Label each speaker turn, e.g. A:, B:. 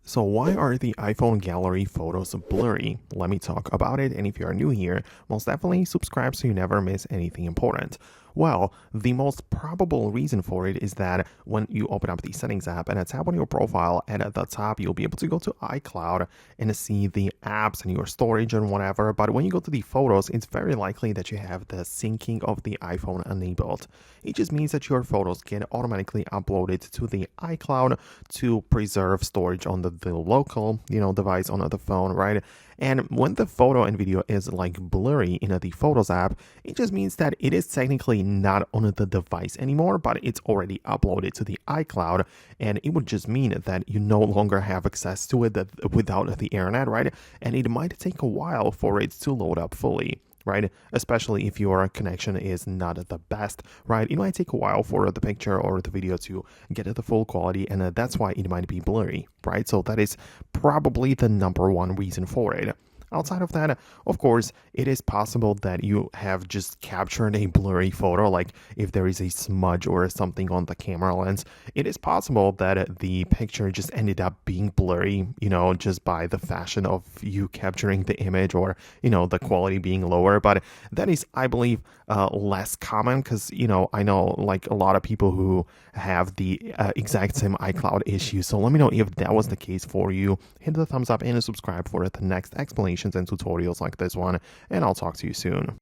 A: So why are the iPhone gallery photos blurry? Let me talk about it, and if you are new here, most definitely subscribe so you never miss anything important. Well, the most probable reason for it is that when you open up the settings app and tap on your profile, and at the top you'll be able to go to iCloud and see the apps and your storage and whatever, but when you go to the photos, it's very likely that you have the syncing of the iPhone enabled. It just means that your photos get automatically uploaded to the iCloud to preserve storage on the local, device on the phone, right? And when the photo and video is like blurry in the Photos app, it just means that it is technically not on the device anymore, but it's already uploaded to the iCloud, and it would just mean that you no longer have access to it without the internet, right? And it might take a while for it to load up fully, right? Especially if your connection is not the best, right? It might take a while for the picture or the video to get the full quality, and that's why it might be blurry, right? So that is probably the number one reason for it. Outside of that, of course, it is possible that you have just captured a blurry photo, like if there is a smudge or something on the camera lens. It is possible that the picture just ended up being blurry, just by the fashion of you capturing the image, or, the quality being lower. But that is, I believe, less common because, I know like a lot of people who have the exact same iCloud issue. So let me know if that was the case for you. Hit the thumbs up and subscribe for the next explanation and tutorials like this one, and I'll talk to you soon.